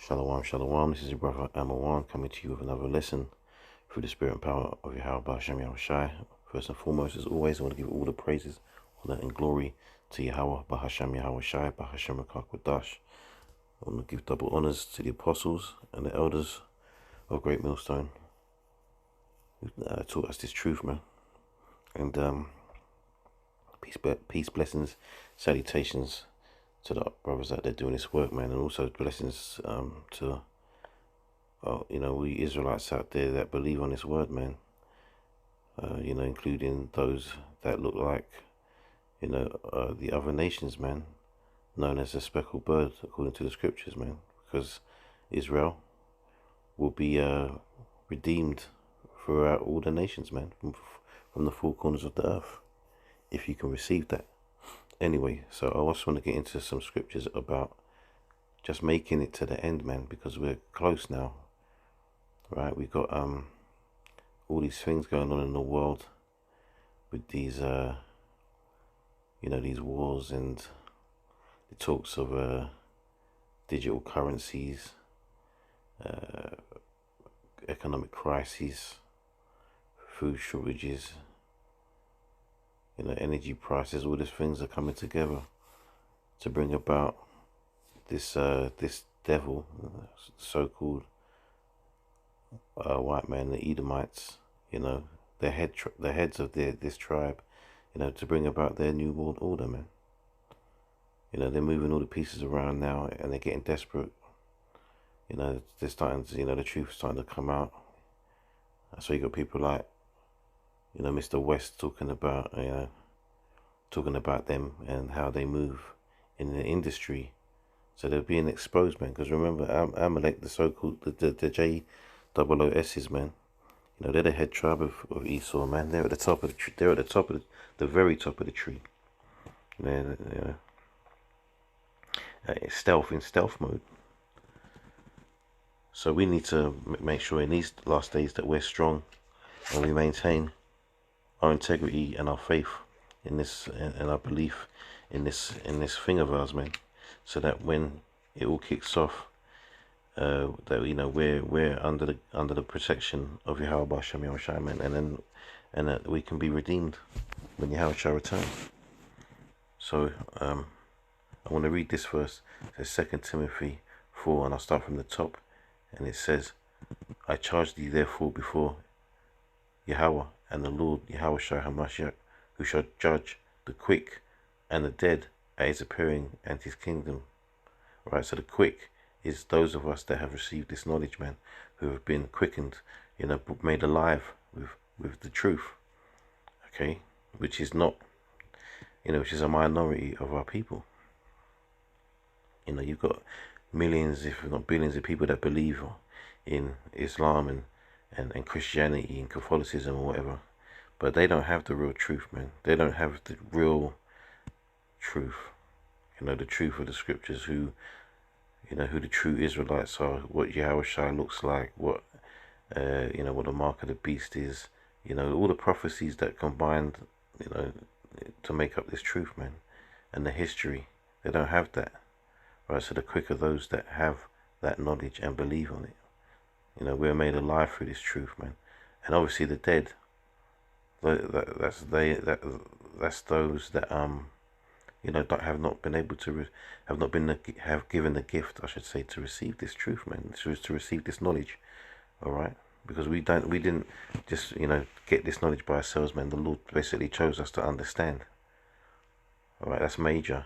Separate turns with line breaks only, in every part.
Shalom, shalom. This is your brother Amawan coming to you with another lesson through the spirit and power of Yahweh Hashem Yahushai. First and foremost, as always, I want to give all the praises, honor, and glory to Yahweh Bahashem Yahushai, Bahashem Rakakwadash. I want to give double honors to the apostles and the elders of Great Millstone who taught us this truth, man. And peace, blessings, salutations to the brothers out there doing this work, man, and also blessings to we Israelites out there that believe on this word, man. Including those that look like the other nations, man, known as the speckled bird according to the scriptures, man, because Israel will be redeemed throughout all the nations, man, from the four corners of the earth, if you can receive that. Anyway, so I also want to get into some scriptures about just making it to the end, man, because we're close now, right? We got all these things going on in the world with these these wars and the talks of digital currencies, economic crises, food shortages, energy prices. All these things are coming together to bring about this devil, so-called white man, the Edomites. The heads of this tribe. To bring about their new world order, man. They're moving all the pieces around now, and they're getting desperate. They're starting to, the truth's starting to come out. So you got people like, Mr. West talking about them and how they move in the industry. So they're being exposed, man. Because remember, Amalek, the so-called the JOOS's, man. They're the head tribe of Esau, man. They're at the top of the tree. They're at the top of the very top of the tree. They're in stealth mode. So we need to make sure in these last days that we're strong and we maintain our integrity and our faith in this and our belief in this thing of ours, man. So that when it all kicks off, that we're under the protection of Yahweh Hashem Yahushai, man, and that we can be redeemed when Yahweh shall return. So I want to read this verse. It says 2 Timothy 4, and I'll start from the top, and it says, I charge thee therefore before Yahweh and the Lord Yahweh Shai HaMashiach, who shall judge the quick and the dead at his appearing and his kingdom. Right, so the quick is those of us that have received this knowledge, man, who have been quickened, made alive with the truth, okay, which is not, which is a minority of our people. You've got millions, if not billions, of people that believe in Islam and Christianity and Catholicism or whatever, but they don't have the real truth, man. They don't have the real truth, the truth of the scriptures, who the true Israelites are, what Yahweh Shai looks like, what the mark of the beast is, all the prophecies that combined, to make up this truth, man, and the history. They don't have that, right? So the quick are those that have that knowledge and believe on it. We're made alive through this truth, man, and obviously the dead. That's those that have given the gift, I should say, to receive this truth, man, to receive this knowledge. All right, because we didn't just get this knowledge by ourselves, man. The Lord basically chose us to understand. All right, that's major.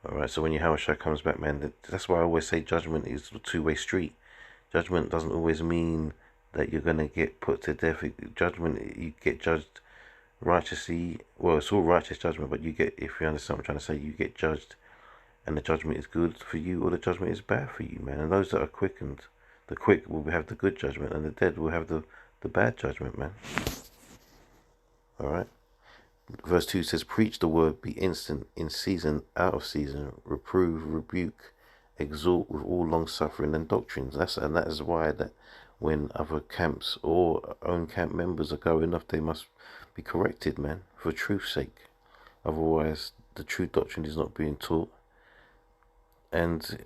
All right, so when Yahushua comes back, man, that's why I always say judgment is a two-way street. Judgment doesn't always mean that you're gonna get put to death. Judgment, you get judged righteously. Well, it's all righteous judgment, but you get, if you understand what I'm trying to say, you get judged, and the judgment is good for you or the judgment is bad for you, man. And those that are quickened, the quick will have the good judgment, and the dead will have the bad judgment, man. All right. Verse 2 says, preach the word, be instant, in season, out of season, reprove, rebuke, exhort with all long suffering and doctrines. And that is why that when other camps or own camp members are going off, they must be corrected, man, for truth's sake. Otherwise, the true doctrine is not being taught, and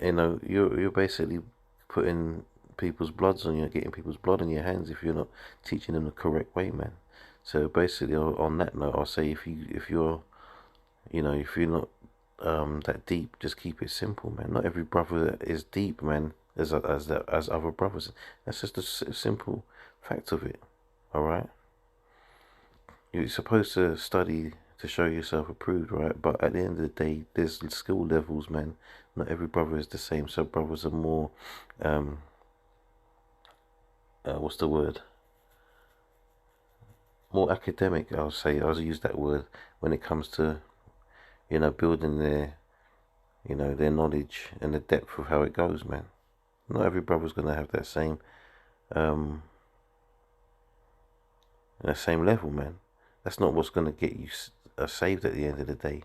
you're basically putting people's bloods on you, getting people's blood on your hands if you're not teaching them the correct way, man. So basically, on that note, I'll say if you're if you're not that deep, just keep it simple, man. Not every brother is deep, man, as other brothers. That's just a simple fact of it. All right. You're supposed to study to show yourself approved, right? But at the end of the day, there's skill levels, man. Not every brother is the same. Some brothers are more, what's the word? More academic, I'll say. I'll use that word when it comes to, building their knowledge and the depth of how it goes, man. Not every brother's gonna have um, that same level, man. That's not what's gonna get you saved at the end of the day.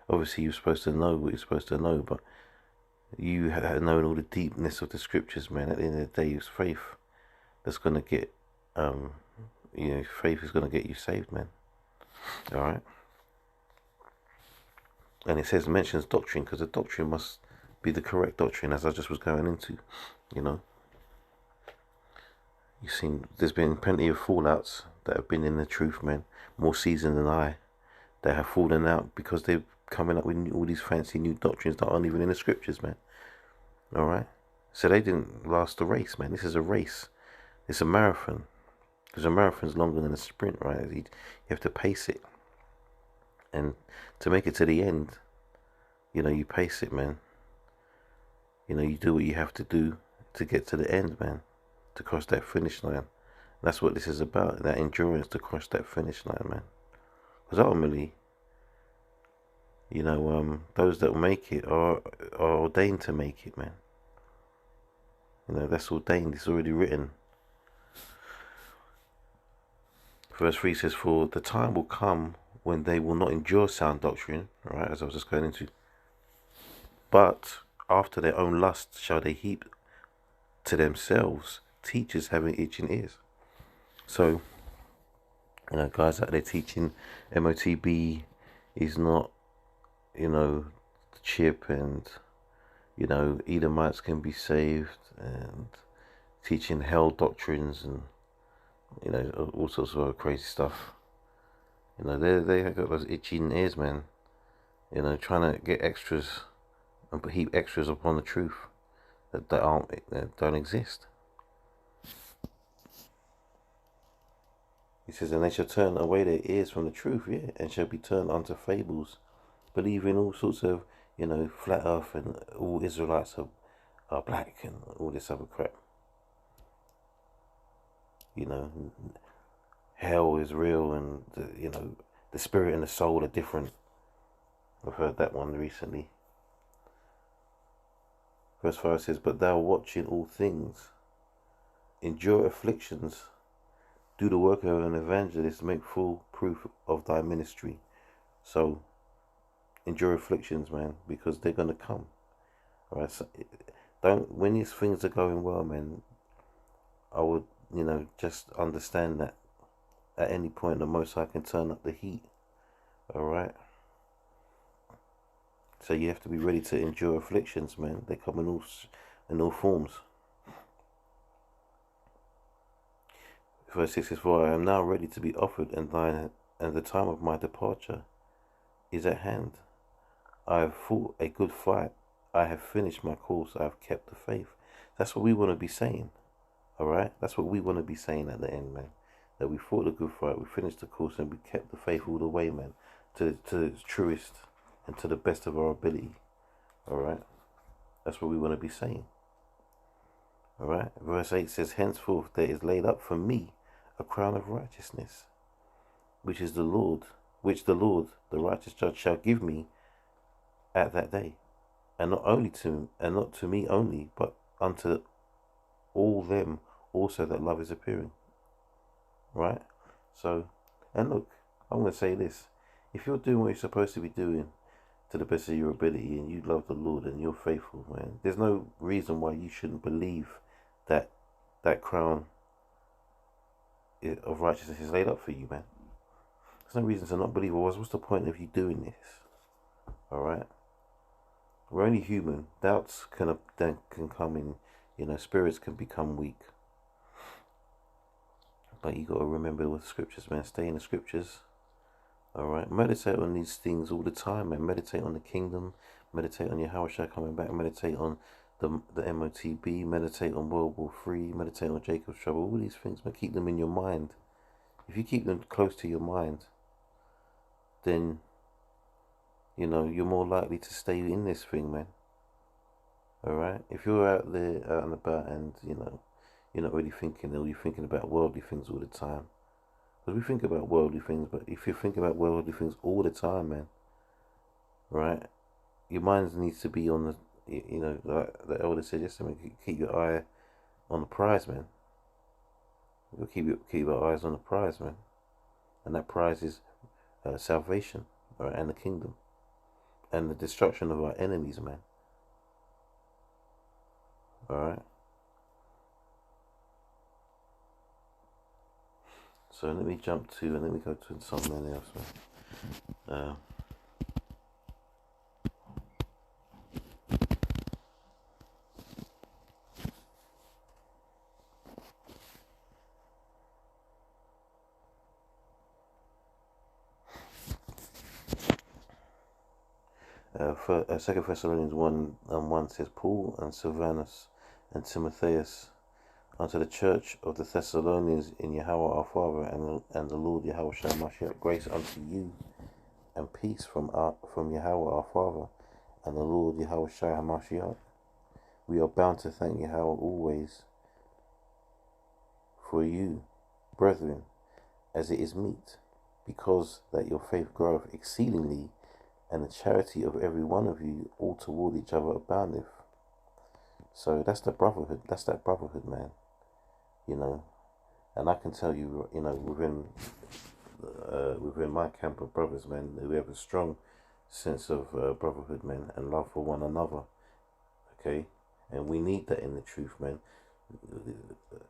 Obviously, you're supposed to know what you're supposed to know, but you have known all the deepness of the scriptures, man. At the end of the day, it's faith that's gonna get, faith is gonna get you saved, man. All right. And it mentions doctrine, because the doctrine must be the correct doctrine, as I just was going into. You've seen there's been plenty of fallouts that have been in the truth, man, more seasoned than I, that have fallen out because they're coming up with all these fancy new doctrines that aren't even in the scriptures, man. All right. So they didn't last the race, man. This is a race. It's a marathon. Because a marathon's longer than a sprint, right? You have to pace it. And to make it to the end, you pace it, man. You do what you have to do to get to the end, man. To cross that finish line. That's what this is about. That endurance to cross that finish line, man. Because ultimately, those that make it are ordained to make it, man. That's ordained. It's already written. Verse 3 says, "For the time will come when they will not endure sound doctrine," right, as I was just going into, "but after their own lust shall they heap to themselves teachers having itching ears." So, guys out there teaching MOTB is not, the chip, and, Edomites can be saved, and teaching hell doctrines, and, all sorts of other crazy stuff. They have got those itching ears, man. Trying to get extras and heap extras upon the truth that don't exist. He says, "And they shall turn away their ears from the truth, yeah, and shall be turned unto fables, believing all sorts of, flat earth, and all Israelites are black, and all this other crap. Hell is real, and the spirit and the soul are different. I've heard that one recently. Verse 5 says, "But thou, watching all things, endure afflictions, do the work of an evangelist, make full proof of thy ministry." So, endure afflictions, man, because they're going to come. All right? So, when these things are going well, man, I would, just understand that at any point the Most High can turn up the heat. All right? So you have to be ready to endure afflictions, man. They come in all forms. Verse 6 says, "For I am now ready to be offered, and the time of my departure is at hand. I have fought a good fight. I have finished my course. I have kept the faith." That's what we want to be saying. All right? That's what we want to be saying at the end, man. That we fought a good fight, we finished the course, and we kept the faith all the way, man. To its truest and to the best of our ability. All right? That's what we want to be saying. All right? Verse 8 says, "Henceforth there is laid up for me a crown of righteousness, which the Lord, the righteous judge, shall give me at that day, and not to me only, but unto all them also that love is appearing." Right? So, and look, I'm going to say this. If you're doing what you're supposed to be doing to the best of your ability, and you love the Lord and you're faithful, man, there's no reason why you shouldn't believe that that crown of righteousness is laid up for you, man. There's no reason to not believe. What's the point of you doing this? All right? We're only human. Doubts can come in. Spirits can become weak. But you got to remember with the scriptures, man. Stay in the scriptures. All right. Meditate on these things all the time, man. Meditate on the kingdom. Meditate on your Yahushua coming back. Meditate on the MOTB. Meditate on World War III. Meditate on Jacob's trouble. All these things, man. Keep them in your mind. If you keep them close to your mind, then you're more likely to stay in this thing, man. All right. If you're out there, out and about, and you're not really thinking, or you're thinking about worldly things all the time. Because we think about worldly things, but if you think about worldly things all the time, man, right, your mind needs to be on like the elder said yesterday, keep your eye on the prize, man. You'll keep your eyes on the prize, man. And that prize is salvation, all right, and the kingdom. And the destruction of our enemies, man. All right. So let me jump to, and let me go to something else, man. 2 Thessalonians 1:1 says, Paul and Silvanus and Timotheus unto the church of the Thessalonians in Yahweh our Father and the Lord Yahweh Mashiach, grace unto you and peace from Yahweh our Father and the Lord Yahweh Mashiach. We are bound to thank Yahweh always for you, brethren, as it is meet, because that your faith groweth exceedingly, and the charity of every one of you all toward each other aboundeth. So that's the brotherhood. That's that brotherhood, man. And I can tell you, within my camp of brothers, man, we have a strong sense of brotherhood, man, and love for one another. Okay, and we need that in the truth, man.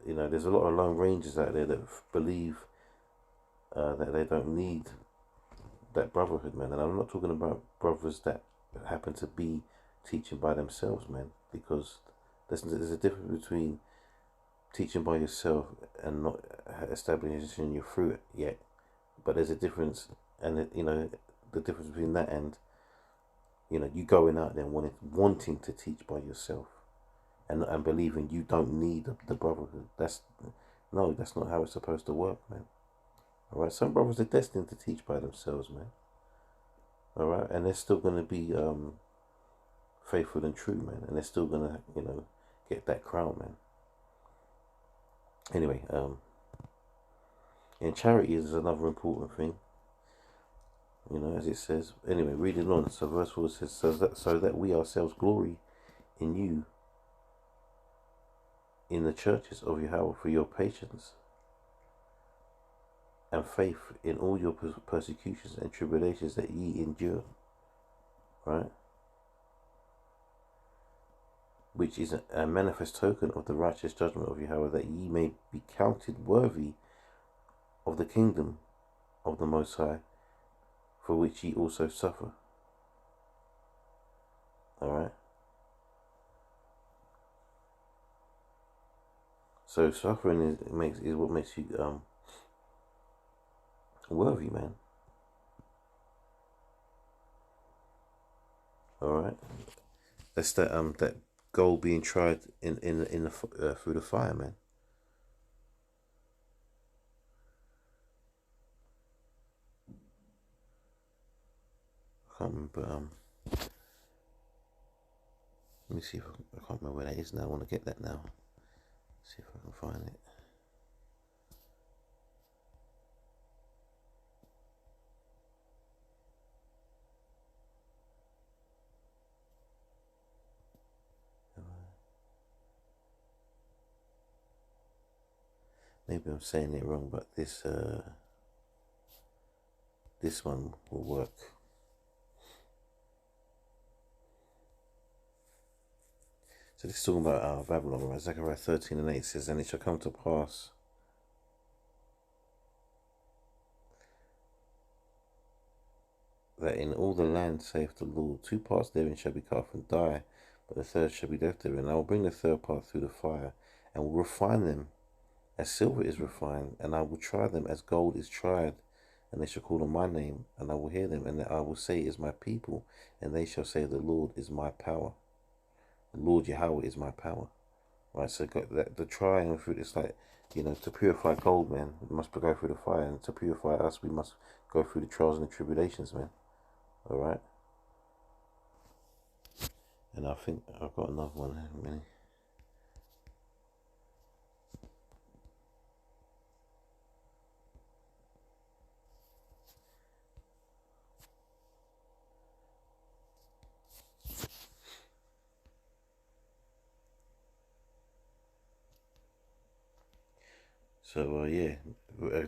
There's a lot of lone rangers out there that believe that they don't need that brotherhood, man. And I'm not talking about brothers that happen to be teaching by themselves, man, because there's a difference between teaching by yourself and not establishing your fruit yet. But there's a difference, and the difference between that and you going out there and wanting to teach by yourself and believing you don't need the brotherhood. That's not how it's supposed to work, man. All right, some brothers are destined to teach by themselves, man. All right, and they're still going to be faithful and true, man, and they're still going to get that crown, man. Anyway, and charity is another important thing, as it says. Anyway, reading on, so verse 4 says, so that we ourselves glory in you in the churches of Yahweh for your patience and faith in all your persecutions and tribulations that ye endure, right? Which is a manifest token of the righteous judgment of Yahweh, that ye may be counted worthy of the kingdom of the Most High, for which ye also suffer. All right. So suffering is what makes you worthy, man. All right. That's that gold being tried in the through the fire, man. I can't remember. Let me see if I can't remember where that is now. I want to get that now. See if I can find it. Maybe I'm saying it wrong, but this one will work. So this is talking about Babylon, right? Zechariah 13:8 says, and it shall come to pass that in all the land, saith the Lord, 2 parts therein shall be cut off and die, but the third shall be left therein. And I will bring the third part through the fire, and will refine them as silver is refined, and I will try them as gold is tried. And they shall call on my name, and I will hear them, and I will say, is my people, and they shall say, the Lord is my power. The Lord Yahweh is my power. Right, so the trying through, it's like, to purify gold, man, we must go through the fire, and to purify us, we must go through the trials and the tribulations, man. All right. And I think I've got another one in a minute. So,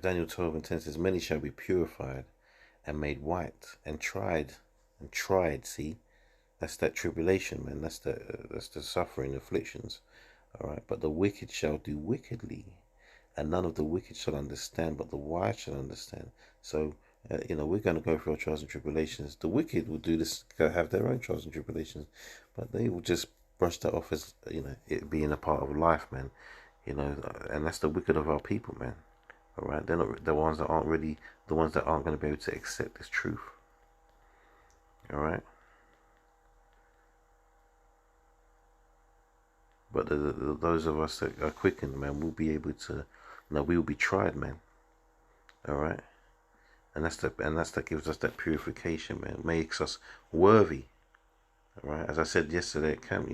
Daniel 12:10 says, many shall be purified and made white and tried, see, that's that tribulation, man, that's the suffering, afflictions, all right, but the wicked shall do wickedly, and none of the wicked shall understand, but the wise shall understand. So, we're going to go through our trials and tribulations. The wicked will do this, have their own trials and tribulations, but they will just brush that off as, it being a part of life, man. And that's the wicked of our people, man. All right, they're not the ones that aren't really the ones that aren't going to be able to accept this truth. All right, but those of us that are quickened, man, will be able to, we will be tried, man. All right, and that's that gives us that purification, man. It makes us worthy. All right, as I said yesterday at camp,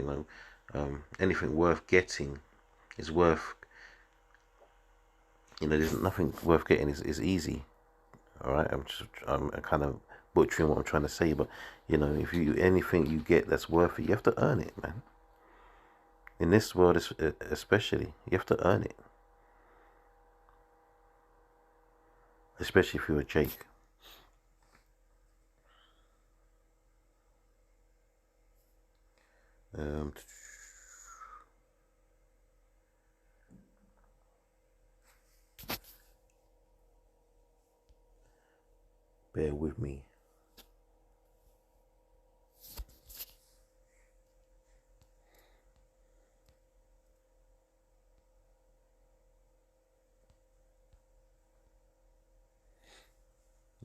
anything worth getting is worth. There's nothing worth getting is easy. All right, I'm kind of butchering what I'm trying to say, but if anything you get that's worth it, you have to earn it, man. In this world, especially, you have to earn it. Especially if you're a Jake. Bear with me.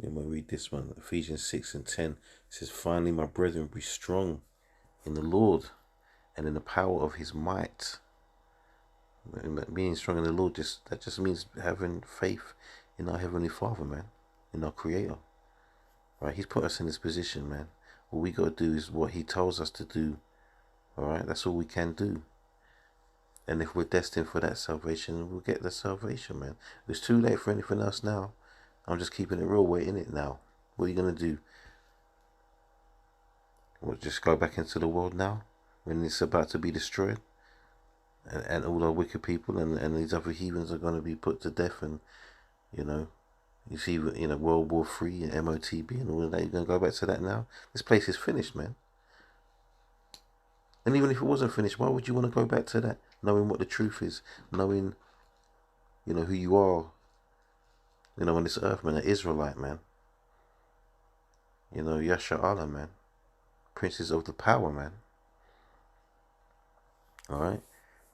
I'm going to read this one. Ephesians 6:10 says, finally, my brethren, be strong in the Lord and in the power of his might. Being strong in the Lord, that just means having faith in our Heavenly Father, man, in our Creator. Right? He's put us in this position, man. All we got to do is what he tells us to do. All right? That's all we can do. And if we're destined for that salvation, we'll get the salvation, man. It's too late for anything else now. I'm just keeping it real. We're in it now. What are you going to do? What, just go back into the world now when it's about to be destroyed? And all the wicked people and these other heathens are going to be put to death, and you see World War III and MOTB and all of that. You're going to go back to that now? This place is finished, man. And even if it wasn't finished, why would you want to go back to that, knowing what the truth is, knowing who you are, on this earth, man? An Israelite, man. Yasha Allah, man. Princes of the power, man. Alright?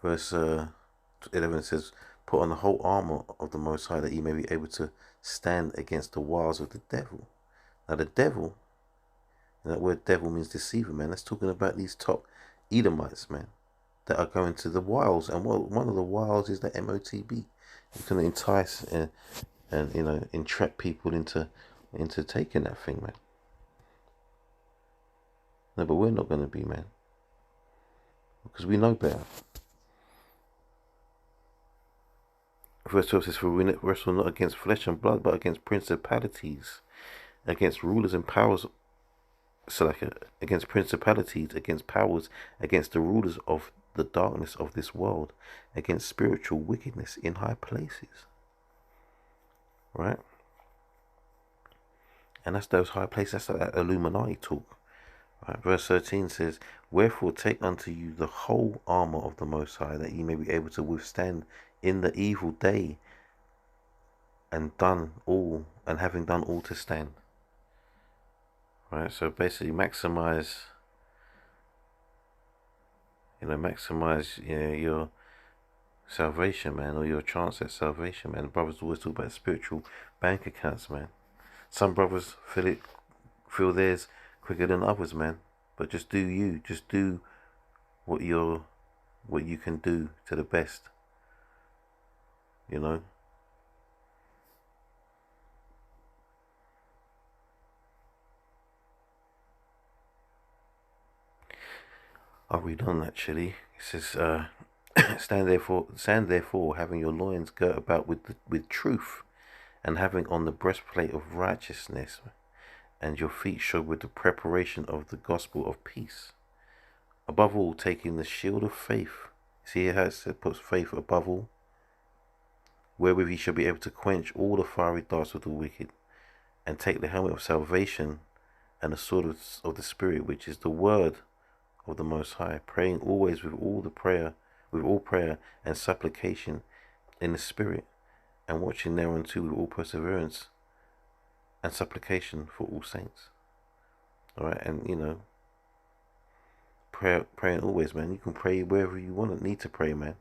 Verse 11 says, put on the whole armor of the Most High, that ye may be able to stand against the wiles of the devil. Now the devil, and that word devil means deceiver, man. That's talking about these top Edomites, man, that are going to the wiles. And one of the wiles is the MOTB. It's going to entice and entrap people into taking that thing, man. No, but we're not going to be, man, because we know better. Verse 12 says, for we wrestle not against flesh and blood, but against principalities, against rulers and powers. So against principalities, against powers, against the rulers of the darkness of this world, against spiritual wickedness in high places. Right? And that's those high places, that's that Illuminati talk. Right? Verse 13 says, wherefore take unto you the whole armor of the Most High, that ye may be able to withstand in the evil day, and having done all to stand. right? So basically, maximize your salvation, man, or your chance at salvation, man. Brothers always talk about spiritual bank accounts, man. Some brothers feel theirs quicker than others, man. But just do you, just do what you can do to the best, you know. I'll read on actually. It says, stand therefore, having your loins girt about with truth, and having on the breastplate of righteousness, and your feet shod with the preparation of the gospel of peace. Above all, taking the shield of faith. See how it puts faith above all, wherewith ye shall be able to quench all the fiery darts of the wicked, and take the helmet of salvation and the sword of the Spirit, which is the word of the Most High, praying always with all prayer and supplication in the Spirit, and watching thereunto with all perseverance and supplication for all saints. All right, and praying always, man. You can pray wherever you need to pray, man.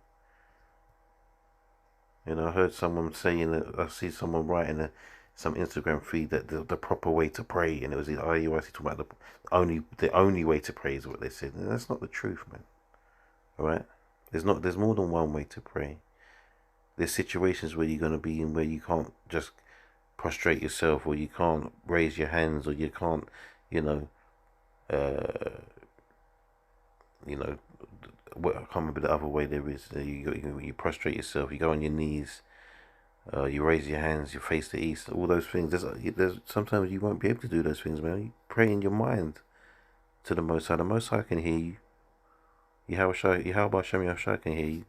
I heard someone saying, I see someone writing some Instagram feed that the proper way to pray, and it was the IUIC talking about the only way to pray is what they said, and that's not the truth, man. All right, there's more than one way to pray. There's situations where you're gonna be in where you can't just prostrate yourself, or you can't raise your hands, or you can't, uh, I can't remember the other way there is. You prostrate yourself, you go on your knees, you raise your hands, you face the east, all those things. There's sometimes you won't be able to do those things, man. You pray in your mind to the Most High. The Most High can hear you. Yahweh Shem Yahweh can hear you.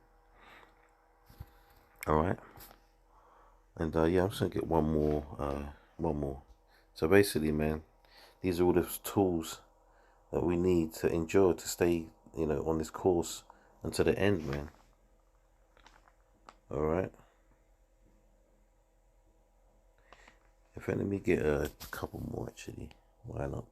All right. And I'm just gonna get one more. So basically, man, these are all the tools that we need to endure to stay, on this course until the end, man. All right. In fact, let me get a couple more actually. Why not?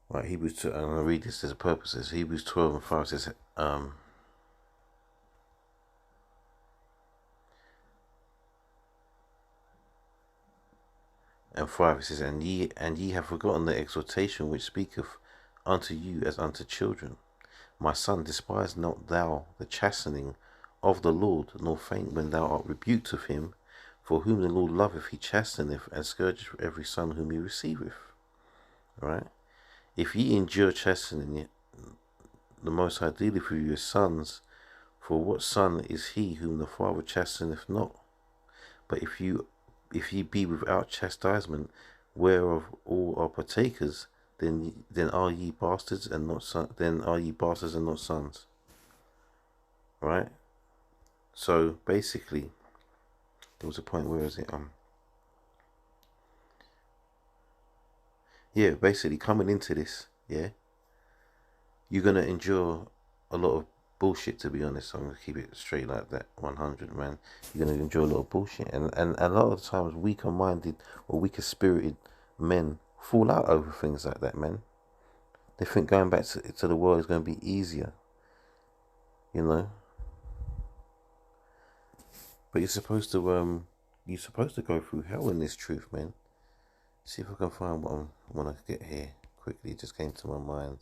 Right, Hebrews 2, I'm going to read this as a purpose. It's Hebrews 12 and 5 says, and 5 it says, and ye have forgotten the exhortation which speaketh unto you as unto children. My son, despise not thou the chastening of the Lord, nor faint when thou art rebuked of him. For whom the Lord loveth, he chasteneth, and scourgeth every son whom he receiveth. Right? If ye endure chastening, the Most High dealeth with you as sons. For what son is he whom the Father chasteneth not? But if ye be without chastisement, whereof all are partakers, then are ye bastards and not sons. Then are ye bastards and not sons. Right. So basically, there was a point. Where is it? Yeah. Basically, coming into this, yeah, you're gonna endure a lot of bullshit. To be honest, I'm gonna keep it straight like that. 100, man. You're gonna enjoy a lot of bullshit, and a lot of times weaker-minded or weaker-spirited men fall out over things like that, man. They think going back to the world is going to be easier, But you're supposed to go through hell in this truth, man. See if I can find what I want to get here quickly. It just came to my mind.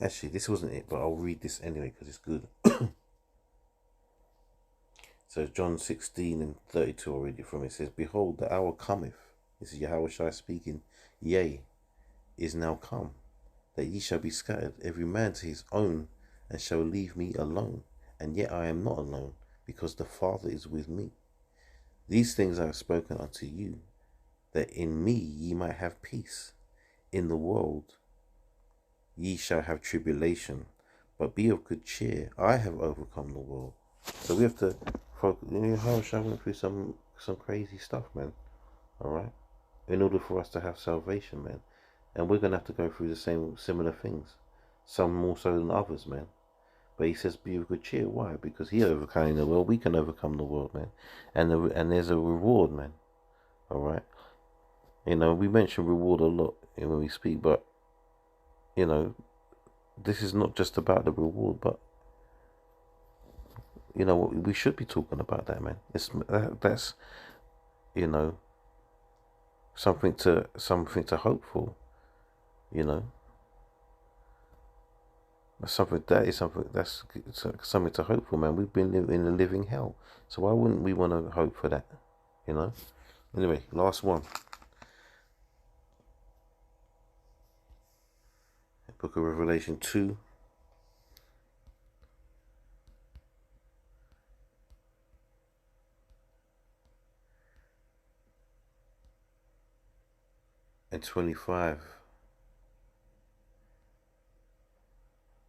Actually, this wasn't it, but I'll read this anyway because it's good. So John 16 and 32, I'll read it from it. It says, behold, the hour cometh. This is Yahweh Shai speaking. Yea, is now come, that ye shall be scattered, every man to his own and shall leave me alone. And yet I am not alone, because the Father is with me. These things I have spoken unto you, that in me ye might have peace. In the world ye shall have tribulation, but be of good cheer. I have overcome the world. So we have to focus. How shall we went through some crazy stuff, man? All right, in order for us to have salvation, man, and we're gonna have to go through the similar things, some more so than others, man. But he says, be of good cheer. Why? Because he overcame the world. We can overcome the world, man. And there's a reward, man. All right. We mention reward a lot when we speak, but this is not just about the reward, but we should be talking about that, man. That's you know something to hope for. You know, that's something to hope for, man. We've been in a living hell, so why wouldn't we want to hope for that? Anyway, last one. Book of Revelation 2. And 25.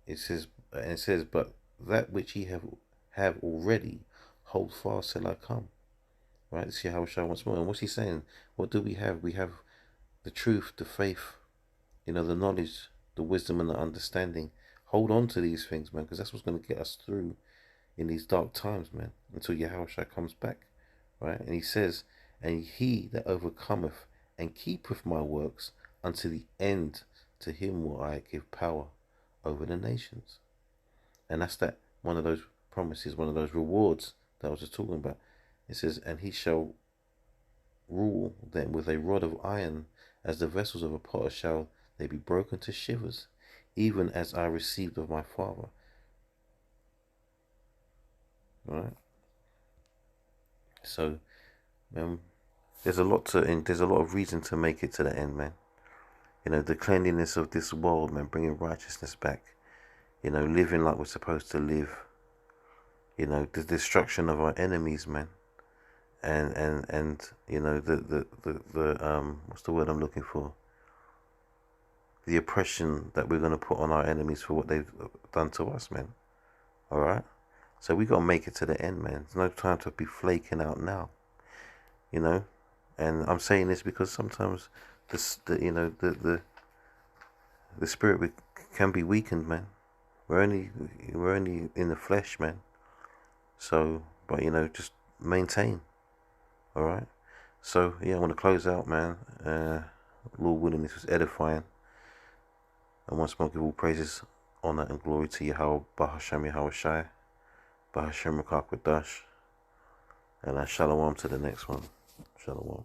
It says, but that which ye have already, hold fast till I come. Right? See how shall once more. And what's he saying? What do we have? We have the truth, the faith, the knowledge, the wisdom, and the understanding. Hold on to these things, man, because that's what's going to get us through in these dark times, man, until Yahushua comes back, right? And he says, and he that overcometh and keepeth my works unto the end, to him will I give power over the nations. And that's that one of those promises, one of those rewards that I was just talking about. It says, and he shall rule them with a rod of iron, as the vessels of a potter shall they be broken to shivers, even as I received of my Father. Right? So, there's a lot of reason to make it to the end, man. The cleanliness of this world, man, bringing righteousness back. Living like we're supposed to live. The destruction of our enemies, man. And the what's the word I'm looking for? The oppression that we're going to put on our enemies for what they've done to us, man. All right. So we got to make it to the end, man. There's no time to be flaking out now. And I'm saying this because sometimes the spirit can be weakened, man. We're only in the flesh, man. So, but just maintain. All right. So yeah, I want to close out, man. Lord willing, this was edifying. And once more, give all praises, honor, and glory to Yahweh, Bahashem Yahweh Shai, Bahashem Rakakwadash, and shalom to the next one. Shalom.